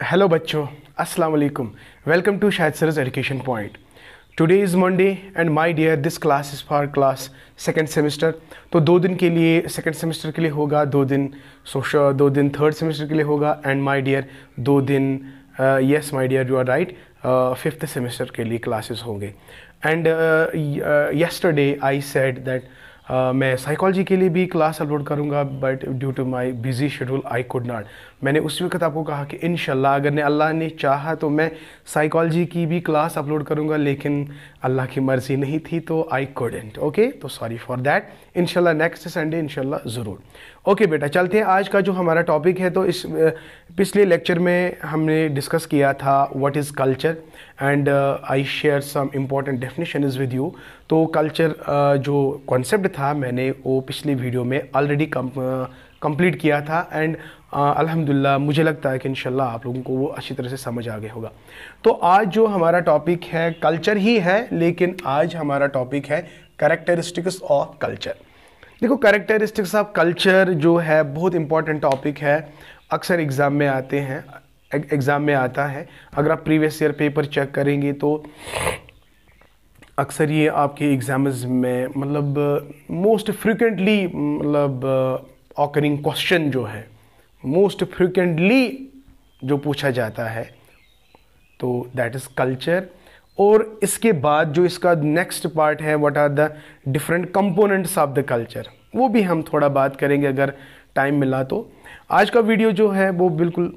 Hello बच्चों, अस्सलाम वालेकुम। Welcome to Shahid sir's education point. Today is Monday and my dear this class is for class second semester. तो 2 दिन के लिए सेकंड सेमेस्टर के लिए होगा, 2 दिन सोशल, 2 दिन थर्ड सेमेस्टर के लिए होगा एंड माय डियर 2 दिन yes my dear you are right, fifth semester के लिए क्लासेस होंगे। And yesterday I said that मैं साइकोलॉजी के लिए भी क्लास अपलोड करूंगा, but due to my busy schedule I could not. मैंने उस वक्त आपको कहा कि इंशाल्लाह अगर अल्लाह ने चाहा तो मैं साइकोलॉजी की भी क्लास अपलोड करूंगा, लेकिन अल्लाह की मर्ज़ी नहीं थी तो आई कुडंट। ओके, तो सॉरी फॉर दैट। इंशाल्लाह नेक्स्ट संडे इंशाल्लाह ज़रूर। ओके बेटा, चलते हैं। आज का जो हमारा टॉपिक है, तो इस पिछले लेक्चर में हमने डिस्कस किया था what is culture and I share some important definitions with you. तो कल्चर जो कॉन्सेप्ट था मैंने वो पिछली वीडियो में ऑलरेडी कंप्लीट किया था एंड अल्हम्दुलिल्लाह मुझे लगता है कि इंशाल्लाह आप लोगों को वो अच्छी तरह से समझ आ गया होगा। तो आज जो हमारा टॉपिक है कल्चर ही है, लेकिन आज हमारा टॉपिक है कैरेक्टरिस्टिक्स ऑफ कल्चर। देखो, कैरेक्टरिस्टिक्स ऑफ कल्चर जो है बहुत इंपॉर्टेंट टॉपिक है, अक्सर एग्ज़ाम में आते हैं, एग्ज़ाम में आता है। अगर आप प्रीवियस ईयर पेपर चेक करेंगे तो अक्सर ये आपके एग्ज़ाम्स में मतलब मोस्ट फ्रिक्वेंटली मतलब ऑकरिंग क्वेश्चन जो है, मोस्ट फ्रिक्वेंटली जो पूछा जाता है, तो दैट इज़ कल्चर। और इसके बाद जो इसका नेक्स्ट पार्ट है, what are the different components of the culture, वो भी हम थोड़ा बात करेंगे अगर टाइम मिला तो। आज का वीडियो जो है वो बिल्कुल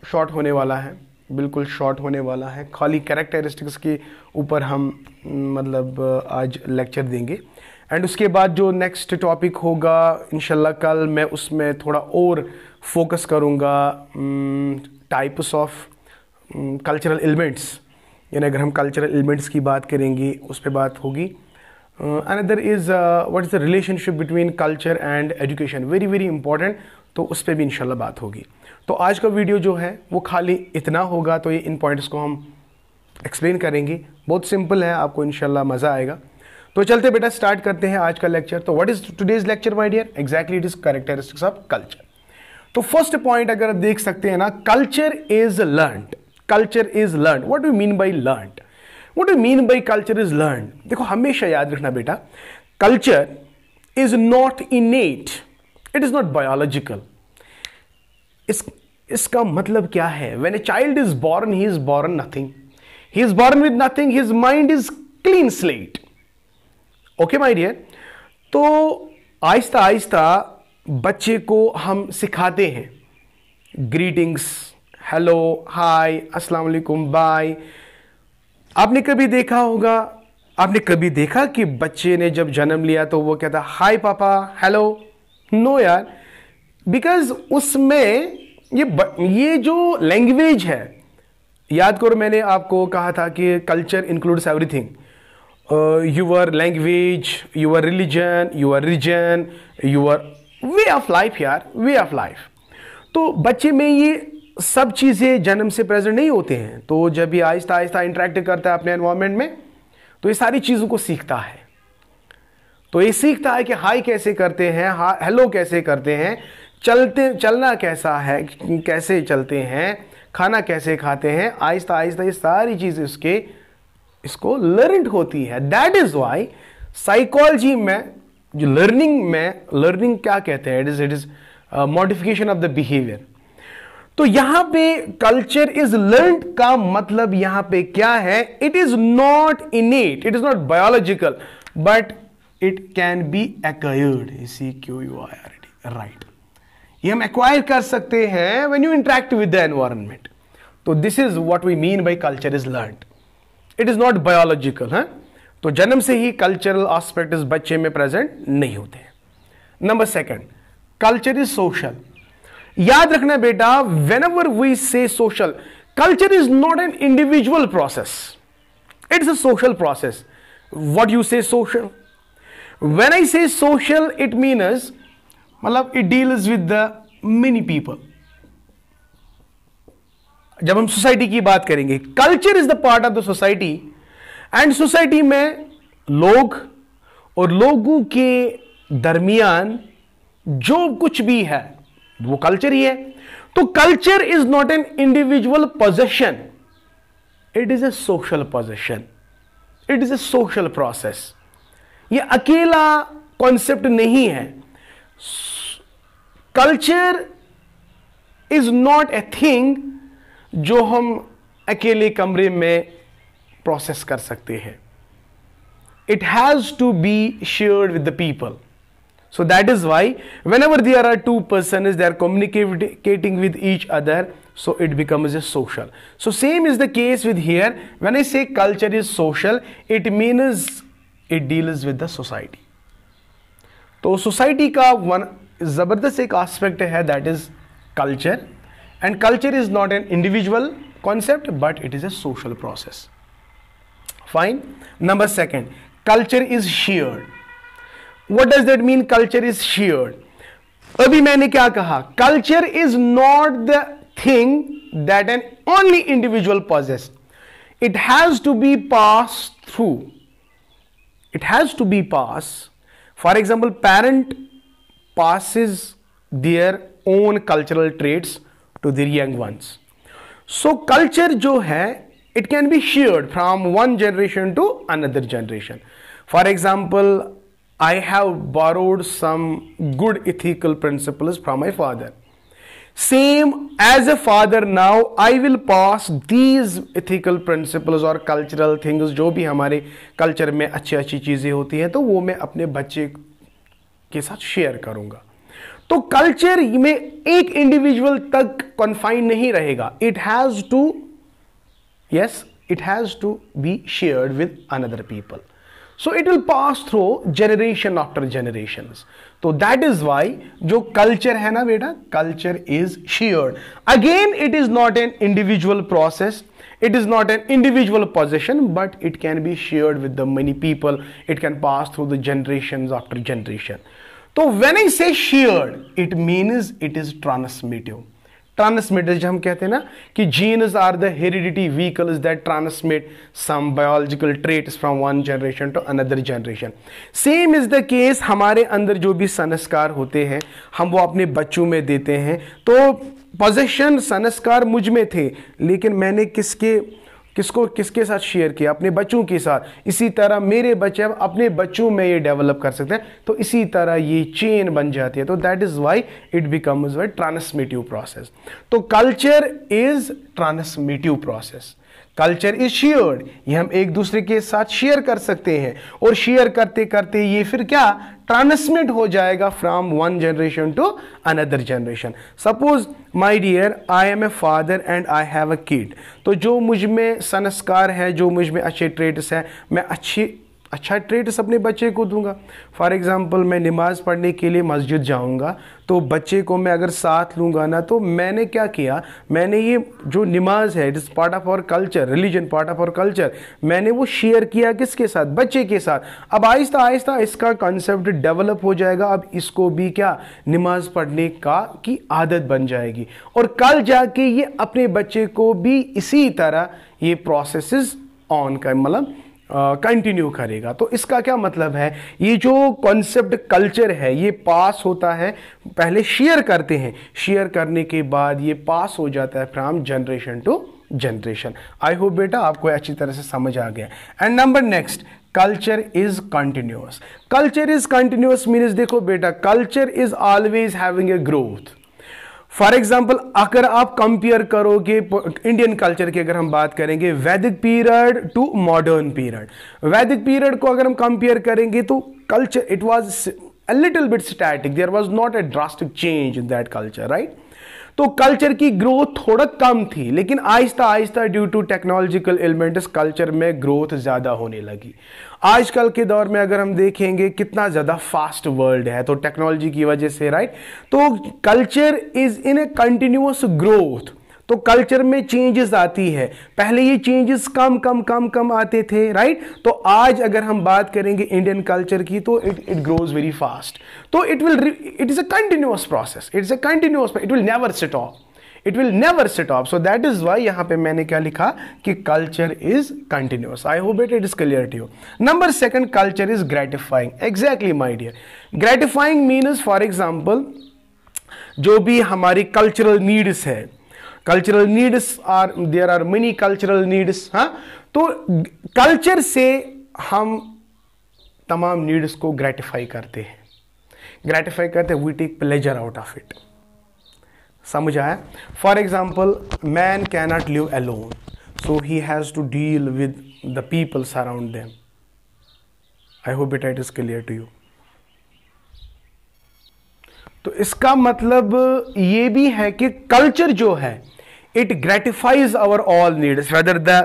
शॉर्ट होने वाला है, बिल्कुल शॉर्ट होने वाला है। खाली कैरेक्टरिस्टिक्स के ऊपर हम मतलब आज लेक्चर देंगे एंड उसके बाद जो नेक्स्ट टॉपिक होगा इंशाल्लाह कल मैं उसमें थोड़ा और फोकस करूँगा टाइप्स ऑफ कल्चरल एलिमेंट्स, यानी अगर हम कल्चरल एलिमेंट्स की बात करेंगे उस पर बात होगी। Another is what is the relationship between culture and education, very very important, तो उस पर भी इंशाल्लाह बात होगी। तो आज का वीडियो जो है वो खाली इतना होगा, तो ये इन पॉइंट्स को हम एक्सप्लेन करेंगे। बहुत सिंपल है, आपको इंशाल्लाह मज़ा आएगा। तो चलते बेटा स्टार्ट करते हैं आज का लेक्चर। तो what is today's lecture my dear? Exactly it is characteristics of culture. तो फर्स्ट पॉइंट अगर आप देख सकते हैं ना, culture is learned. Culture is learned. What do mean by learned? What do mean by culture is learned? देखो, हमेशा याद रखना बेटा, culture is not innate, it is not biological. इसका मतलब क्या है? When a child is born, he is born nothing, he is born with nothing, his mind is clean slate. Okay my dear, तो आहिस्ता आहिस्ता बच्चे को हम सिखाते हैं ग्रीटिंग्स, हेलो, हाय, अस्सलाम वालेकुम, बाय। आपने कभी देखा होगा, आपने कभी देखा कि बच्चे ने जब जन्म लिया तो वो कहता हाय पापा, हेलो? नो यार, बिकॉज उसमें ये जो लैंग्वेज है, याद करो मैंने आपको कहा था कि culture includes everything, your language, your religion, your region, your way of life यार, वे ऑफ लाइफ। तो बच्चे में ये सब चीज़ें जन्म से प्रेजेंट नहीं होते हैं, तो जब ये आहिस्ता आहिस्ता इंटरेक्ट करता है अपने एनवायरनमेंट में, तो ये सारी चीज़ों को सीखता है। तो ये सीखता है कि हाय कैसे करते हैं, हेलो कैसे करते हैं, चलना कैसा है, कैसे चलते हैं, खाना कैसे खाते हैं। आहिस्ता आहिस्ता ये सारी चीज़ें इसको लर्न होती है। दैट इज वाई साइकोलॉजी में जो लर्निंग क्या कहते हैं, it is modification of the behaviour. तो यहां पे कल्चर इज लर्न्ड का मतलब यहां पे क्या है? It is not innate, it is not biological, but it can be acquired, CQUIRD, right. ये हम एक्वायर कर सकते हैं when you interact with the environment. तो this is what we mean by culture is learned, it is not biological. है, तो जन्म से ही कल्चरल एस्पेक्ट इस बच्चे में प्रेजेंट नहीं होते हैं। Number second, culture is social. याद रखना बेटा, वेन एवर वी से social, culture is not an individual process, it's a social process. What you से सोशल? व्हेन आई से सोशल, इट मीन्स मतलब it deals with the many people. जब हम society की बात करेंगे, culture is the part of the society and society में लोग और लोगों के दरमियान जो कुछ भी है वो कल्चर ही है। तो culture is not an individual possession, it is a social possession, it is a social process. ये अकेला कॉन्सेप्ट नहीं है। Culture is not a thing जो हम अकेले कमरे में प्रोसेस कर सकते हैं। It has to be shared with the people. So that is why whenever there are two persons, they are communicating with each other, so it becomes a social. So same is the case with here. When I say culture is social, it means it deals with the society. तो society का one जबरदस्त एक aspect है, that is culture, and culture is not an individual concept but it is a social process. Fine. Number second, culture is shared. What does that mean? Culture is shared. अभी मैंने क्या कहा? Culture is not the thing that an only individual possesses. It has to be passed through. It has to be passed. For example, parent passes their own cultural traits to their young ones. So culture जो है, it can be shared from one generation to another generation. For example, I have borrowed some good ethical principles from my father. Same as a father, now I will pass these ethical principles or cultural things जो भी हमारे culture में अच्छी अच्छी चीज़ें होती हैं, तो वो मैं अपने बच्चे के साथ शेयर करूँगा. तो कल्चर में एक इंडिविजुअल तक कन्फाइन नहीं रहेगा. It has to, yes, it has to be shared with another people. So it will pass through generation after generations. So that is why जो culture है ना बेटा, culture is shared. Again, it is not an individual process. It is not an individual possession, but it can be shared with the many people. It can pass through the generations after generation. So when I say shared, it means it is transmittive. Transmit, जब हम कहते हैं ना कि genes are the heredity vehicles that transmit some biological traits from one generation to another generation. Same is the case, हमारे अंदर जो भी संस्कार होते हैं हम वो अपने बच्चों में देते हैं. तो पोजेशन संस्कार मुझ में थे, लेकिन मैंने किसके साथ शेयर किया? अपने बच्चों के साथ. इसी तरह मेरे बच्चे अब अपने बच्चों में ये डेवलप कर सकते हैं. तो इसी तरह ये चेन बन जाती है. तो that is why it becomes a transmitive process. तो culture is transmitive process. Culture is shared, ये हम एक दूसरे के साथ शेयर कर सकते हैं, और शेयर करते करते ये फिर क्या ट्रांसमिट हो जाएगा from one generation to another generation. Suppose my dear, I am a father and I have a kid. तो जो मुझ में संस्कार है, जो मुझ में अच्छे ट्रेड्स हैं, मैं अच्छा ट्रेड्स अपने बच्चे को दूंगा. फॉर एग्जांपल, मैं नमाज पढ़ने के लिए मस्जिद जाऊंगा, तो बच्चे को मैं अगर साथ लूंगा ना, तो मैंने क्या किया, मैंने ये जो नमाज है, it is part of our culture, religion part of our culture, मैंने वो शेयर किया किसके साथ? बच्चे के साथ. अब आहिस्ता आहिस्ता इसका कॉन्सेप्ट डेवलप हो जाएगा. अब इसको भी क्या नमाज पढ़ने की आदत बन जाएगी, और कल जाके ये अपने बच्चे को भी इसी तरह ये प्रोसेसेस ऑन कर मतलब कंटिन्यू करेगा. तो इसका क्या मतलब है, ये जो कॉन्सेप्ट कल्चर है ये पास होता है, पहले शेयर करते हैं, शेयर करने के बाद ये पास हो जाता है from generation to generation. I hope बेटा आपको अच्छी तरह से समझ आ गया. And number next, culture is continuous. Culture is continuous means, देखो बेटा, culture is always having a growth. For example, अगर आप कंपेयर करोगे इंडियन कल्चर की, अगर हम बात करेंगे Vedic period to modern period, Vedic period को अगर हम कंपेयर करेंगे तो culture it was a little bit static, there was not a drastic change in that culture, right. तो कल्चर की ग्रोथ थोड़ा कम थी, लेकिन आहिस्ता आहिस्ता due to technological elements culture में ग्रोथ ज़्यादा होने लगी. आजकल के दौर में अगर हम देखेंगे कितना ज़्यादा फास्ट वर्ल्ड है, तो टेक्नोलॉजी की वजह से, राइट. तो culture is in A continuous growth. तो कल्चर में चेंजेस आती है. पहले ये चेंजेस कम आते थे, राइट. तो आज अगर हम बात करेंगे इंडियन कल्चर की, तो इट ग्रोज वेरी फास्ट. तो it is a continuous process, it will never stop, it will never stop. So that is why यहां पे मैंने क्या लिखा कि culture is continuous. I hope it is clear to you. Number second, culture is gratifying. Exactly my dear, gratifying means, for example, जो भी हमारी cultural needs है, cultural needs are, there are many cultural needs. हाँ, तो culture से हम तमाम needs को ग्रेटिफाई करते हैं, we take pleasure out of it. समझ आया? For example, man cannot live alone, so he has to deal with the peoples around them. I hope it is clear to you. तो इसका मतलब ये भी है कि कल्चर जो है, it gratifies our all needs, whether the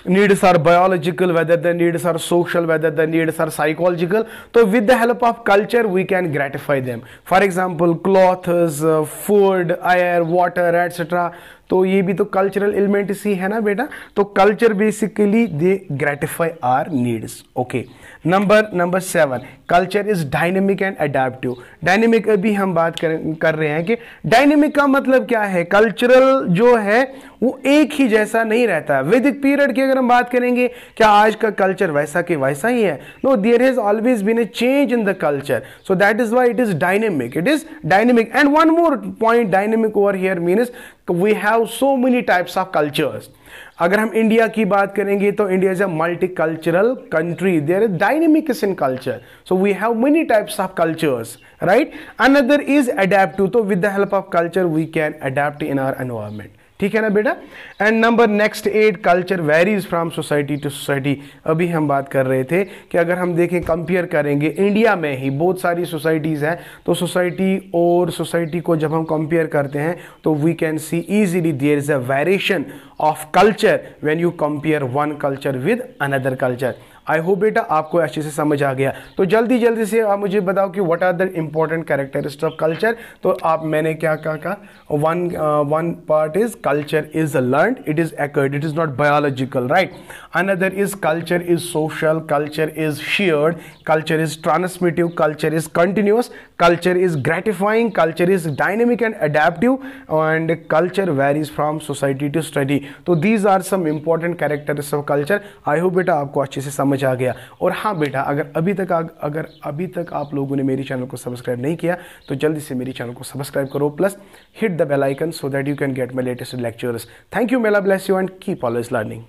needs are biological, whether the needs are social, whether the needs are psychological. So with the help of culture we can gratify them. For example, clothes, food, air, water, etc. तो ये भी तो cultural element ही है ना बेटा। तो culture basically they gratify our needs. Okay, number 7, culture is dynamic and adaptive. Dynamic अभी हम बात कर रहे हैं कि डायनेमिक का मतलब क्या है। कल्चरल जो है वो एक ही जैसा नहीं रहता। वैदिक पीरियड की अगर हम बात करेंगे, क्या आज का कल्चर वैसा के वैसा ही है? No, there has always been a change in the culture, so that is why it is dynamic. It is dynamic. And one more point, dynamic over here means we have so many types of cultures. अगर हम India की बात करेंगे तो India is a multicultural country, there is dynamics in culture, so we have many types of cultures, right. Another is adaptive, तो with the help of culture we can adapt in our environment. ठीक है ना बेटा। And number next 8, culture varies from society to society. अभी हम बात कर रहे थे कि अगर हम देखें, कंपेयर करेंगे, इंडिया में ही बहुत सारी सोसाइटीज़ हैं, तो सोसाइटी और सोसाइटी को जब हम कंपेयर करते हैं तो we can see easily there is a variation of culture when you compare one culture with another culture. I hope बेटा आपको अच्छे से समझ आ गया। तो जल्दी से आप मुझे बताओ कि what are the important characteristics of culture. तो आप, मैंने क्या कहा, one part is culture is learned, it is acquired, it is not biological, right. Another is culture is social, culture is shared, culture is transmitive, culture is continuous, culture is gratifying, culture is dynamic and adaptive, and culture varies from society to society. तो these are some important characteristics of culture. I hope बेटा आपको अच्छे से समझ आ गया। और हाँ बेटा, अगर अभी तक आप लोगों ने मेरे चैनल को सब्सक्राइब नहीं किया तो जल्दी से मेरे चैनल को सब्सक्राइब करो, plus hit the bell icon so that you can get my latest lectures. Thank you, may Allah bless you and keep always learning.